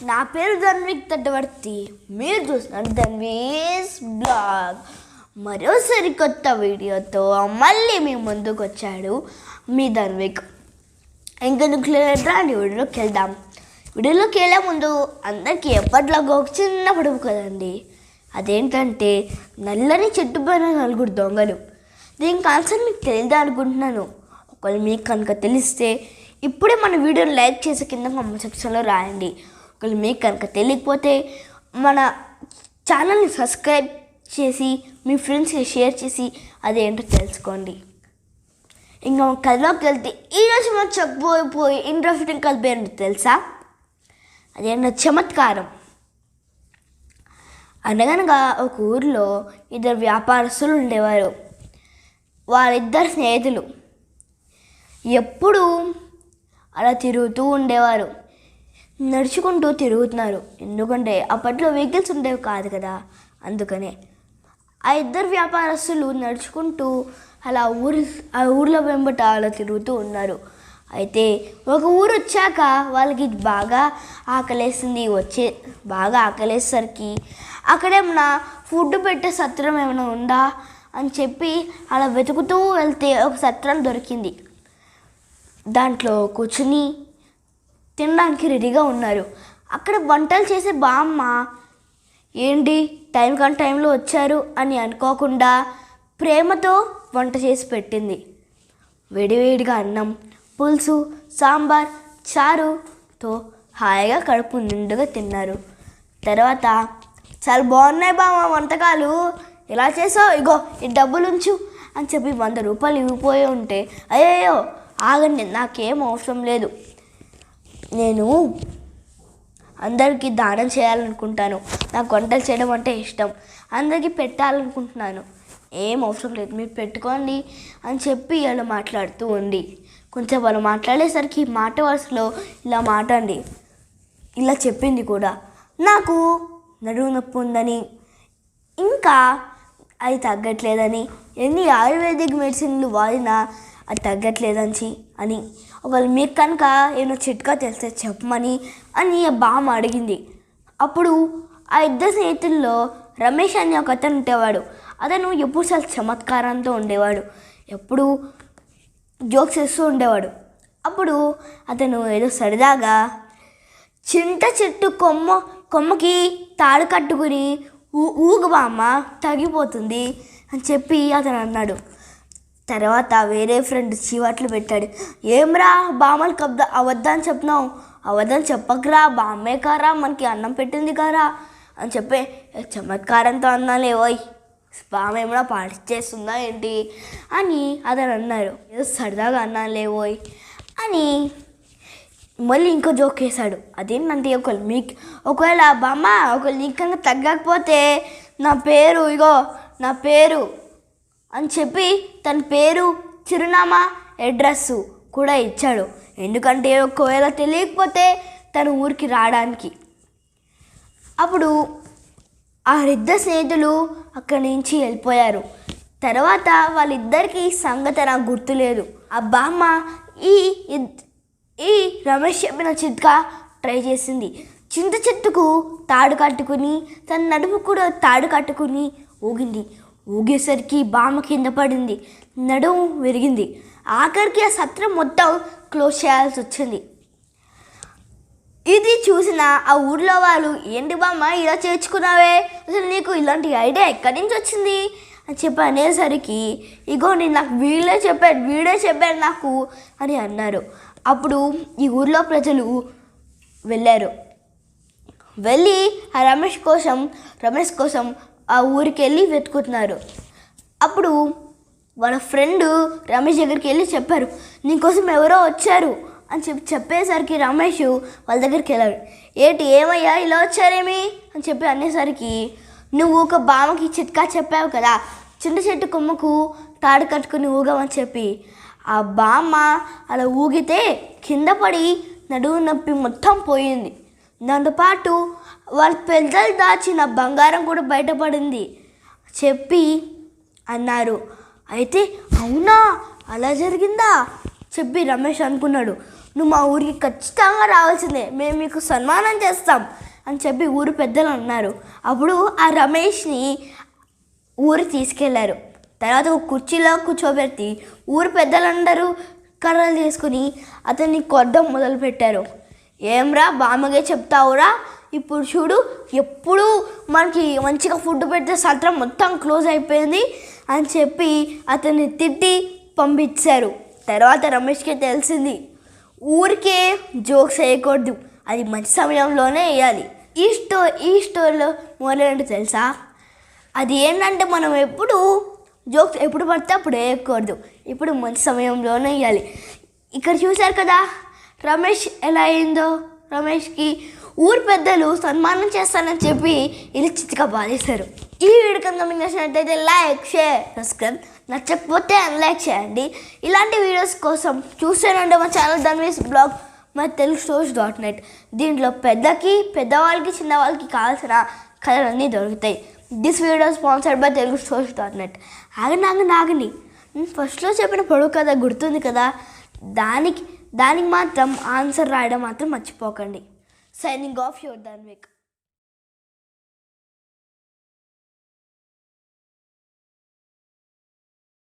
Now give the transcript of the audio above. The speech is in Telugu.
నా పేరు ధన్విక్ తట్టవర్తి. మీరు చూస్తున్నారు ధన్వీస్ బ్లాగ్. మరోసారి కొత్త వీడియోతో మళ్ళీ మీ ముందుకు వచ్చాడు మీ ధన్విక్. ఇంకెందుకు రాండి వీడియోలోకి వెళ్దాం. వీడియోలోకి వెళ్ళే ముందు అందరికీ ఎప్పటిలాగా ఒక చిన్న పొడుపు కదండి. అదేంటంటే నల్లని చెట్టు పైన నలుగురు దొంగలు. దీనికి ఆన్సర్ మీకు తెలియదా అనుకుంటున్నాను. ఒకవేళ మీకు కనుక తెలిస్తే ఇప్పుడే మన వీడియోని లైక్ చేసి కింద కామెంట్ సెక్షన్లో రాయండి. ఒకవేళ మీకు కనుక తెలియకపోతే మన ఛానల్ని సబ్స్క్రైబ్ చేసి మీ ఫ్రెండ్స్కి షేర్ చేసి అదేంటో తెలుసుకోండి. ఇంకా కథలోకి వెళ్తే ఈరోజు మనం చెప్పబోయి ఇంట్రెస్టింగ్ కథ ఏంటో తెలుసా? అదేంటో చమత్కారం. అనగనగా ఒక ఊరిలో ఇద్దరు వ్యాపారస్తులు ఉండేవారు. వాళ్ళిద్దరు స్నేహితులు ఎప్పుడూ అలా తిరుగుతూ ఉండేవారు. నడుచుకుంటూ తిరుగుతున్నారు. ఎందుకంటే అప్పట్లో వెహికల్స్ ఉండేవి కాదు కదా, అందుకనే ఆ ఇద్దరు వ్యాపారస్తులు నడుచుకుంటూ అలా ఊర్లో వెంబట అలా తిరుగుతూ ఉన్నారు. అయితే ఒక ఊరు వచ్చాక వాళ్ళకి బాగా ఆకలేసింది. బాగా ఆకలేసరికి అక్కడేమన్నా ఫుడ్ పెట్టే సత్రం ఏమైనా ఉందా అని చెప్పి అలా వెతుకుతూ వెళ్తే ఒక సత్రం దొరికింది. దాంట్లో కూర్చుని తినడానికి రెడీగా ఉన్నారు. అక్కడ వంటలు చేసే బామ్మ ఏంటి టైంలో వచ్చారు అని అనుకోకుండా ప్రేమతో వంట చేసి పెట్టింది. వేడివేడిగా అన్నం, పులుసు, సాంబార్, చారుతో హాయిగా కడుపు నిండుగా తిన్నారు. తర్వాత చాలా బాగున్నాయి బామ్మ వంటకాలు, ఎలా చేసావు, ఇగో ఈ డబ్బులు ఉంచు అని చెప్పి 100 రూపాయలు ఇవ్వపోయి ఉంటే, అయ్యో ఆగండి, నాకేం అవసరం లేదు, నేను అందరికీ దానం చేయాలనుకుంటాను, నాకు వంటలు చేయడం అంటే ఇష్టం, అందరికీ పెట్టాలనుకుంటున్నాను, ఏం అవసరం లేదు, మీరు పెట్టుకోండి అని చెప్పి ఇలా మాట్లాడుతూ ఉంది. కొంచెం వాళ్ళు మాట్లాడేసరికి మాట వరుసలో ఇలా చెప్పింది కూడా, నాకు నడుము నొప్పి ఉందని, ఇంకా అది తగ్గట్లేదని, ఎన్ని ఆయుర్వేదిక్ మెడిసిన్లు వాడినా అది తగ్గట్లేదని ఒకవేళ మీకు కనుక ఏమో చిట్కా తెలిస్తే చెప్పమని ఆ బామ్మ అడిగింది. అప్పుడు ఆ ఇద్దరు స్నేహితుల్లో రమేష్ అని ఒక అతను ఉండేవాడు. అతను ఎప్పుడు చాలా చమత్కారంతో ఉండేవాడు, ఎప్పుడు జోక్స్ వేస్తూ ఉండేవాడు. అప్పుడు అతను ఏదో సరదాగా చింత చెట్టు కొమ్మకి తాడు కట్టుకుని ఊగు బామ్మ తగ్గిపోతుంది అని చెప్పి అతను అన్నాడు. తర్వాత వేరే ఫ్రెండ్ చీవాట్లు పెట్టాడు. ఏమ్రా బామ్మలకి అవద్దని చెప్పినావు, అవద్దని చెప్పకరా, బామ్మే కారా మనకి అన్నం పెట్టింది కారా అని చెప్పి చమత్కారంతో అన్నాలే, ఓయ్ బామ్మ ఏమైనా పాటి చేస్తుందా ఏంటి అని అతను అన్నారు. ఏదో సరదాగా అన్నాలే ఓయ్ అని మళ్ళీ ఇంకో జోక్ వేశాడు. అదేంటంటే ఒకవేళ బామ్మ ఒకవేళ నీకన్నా తగ్గకపోతే నా పేరు అని చెప్పి తన పేరు, చిరునామా, అడ్రస్సు కూడా ఇచ్చాడు. ఎందుకంటే ఒకవేళ తెలియకపోతే తన ఊరికి రావడానికి. అప్పుడు ఆ ఇద్దరు స్నేహితులు అక్కడి నుంచి వెళ్ళిపోయారు. తర్వాత వాళ్ళిద్దరికీ సంగతి నాకు గుర్తులేదు. ఆ బామ్మ ఈ రమేష్ చెప్పిన చిట్కా ట్రై చేసింది. చింత చెట్టుకు తాడు కట్టుకుని తన నడుము కూడా తాడు కట్టుకుని ఊగింది. ఊగేసరికి బామ్మ కింద పడింది, నడుము విరిగింది. ఆఖరికి ఆ సత్రం మొత్తం క్లోజ్ చేయాల్సి వచ్చింది. ఇది చూసిన ఆ ఊర్లో వాళ్ళు, ఏంటి బామ్మ ఇలా చేర్చుకున్నావే, అసలు నీకు ఇలాంటి ఐడియా ఎక్కడి నుంచి వచ్చింది అని చెప్పి అనేసరికి, ఇగో నేను నాకు వీడే చెప్పాడు నాకు అని అన్నారు. అప్పుడు ఈ ఊర్లో ప్రజలు వెళ్ళి ఆ రమేష్ కోసం ఆ ఊరికి వెళ్ళి వెతుకుతున్నారు. అప్పుడు వాళ్ళ ఫ్రెండ్ రమేష్ దగ్గరికి వెళ్ళి చెప్పారు, నీకోసం ఎవరో వచ్చారు అని చెప్పేసరికి రమేష్ వాళ్ళ దగ్గరికి వెళ్ళాడు. ఏమయ్యా ఇలా వచ్చారేమి అని చెప్పి అనేసరికి, నువ్వు ఒక బామ్మకి చిట్కా చెప్పావు కదా, చింత చెట్టు కొమ్మకు తాడు కట్టుకుని ఊగమని చెప్పి, ఆ బామ్మ అలా ఊగితే కింద పడి నడుము నొప్పి మొత్తం పోయింది. దాంతోపాటు వాళ్ళ పెద్దలు దాచిన బంగారం కూడా బయటపడింది చెప్పి అన్నారు. అయితే అవునా అలా జరిగిందా చెప్పి రమేష్ అనుకున్నాడు. నువ్వు మా ఊరికి ఖచ్చితంగా రావాల్సిందే, మేము మీకు సన్మానం చేస్తాం అని చెప్పి ఊరు పెద్దలు అన్నారు. అప్పుడు ఆ రమేష్ని ఊరు తీసుకెళ్లారు. తర్వాత ఒక కుర్చీలో కూర్చోబెట్టి ఊరు పెద్దలందరూ కర్రలు తీసుకుని అతన్ని కొట్టడం మొదలుపెట్టారు. ఏమ్రా బామ్మగే చెప్తావురా, ఇప్పుడు చూడు ఎప్పుడు మనకి మంచిగా ఫుడ్ పెడితే సత్రం మొత్తం క్లోజ్ అయిపోయింది అని చెప్పి అతన్ని తిట్టి పంపించారు. తర్వాత రమేష్కి తెలిసింది ఊరికే జోక్స్ వేయకూడదు, అది మంచి సమయంలోనే వేయాలి. ఈ స్టోరీలో మొదలైనట్టు తెలుసా, అది ఏంటంటే మనం ఎప్పుడు జోక్స్ ఎప్పుడు పడితే అప్పుడు వేయకూడదు, ఇప్పుడు మంచి సమయంలోనే వేయాలి. ఇక్కడ చూశారు కదా రమేష్ ఎలా అయిందో. రమేష్కి ఊరు పెద్దలు సన్మానం చేస్తానని చెప్పి ఇది చిత్తుగా బాధేశారు. ఈ వీడియో కనుక మీకు నచ్చినట్టయితే లైక్, షేర్, సబ్స్క్రైబ్, నచ్చకపోతే అన్లైక్ చేయండి. ఇలాంటి వీడియోస్ కోసం చూస్తూనే మా ఛానల్ ధన్వీస్ బ్లాగ్ మా telugustories.net. దీంట్లో పెద్దవాళ్ళకి చిన్నవాళ్ళకి కావాల్సిన కథలన్నీ దొరుకుతాయి. This video sponsored by telugustories.net. ఆగండి, ఫస్ట్లో చెప్పిన పొడవు కథ గుర్తుంది కదా, దానికి మాత్రం ఆన్సర్ రాయడం మాత్రం మర్చిపోకండి. Signing off your Dhanvik.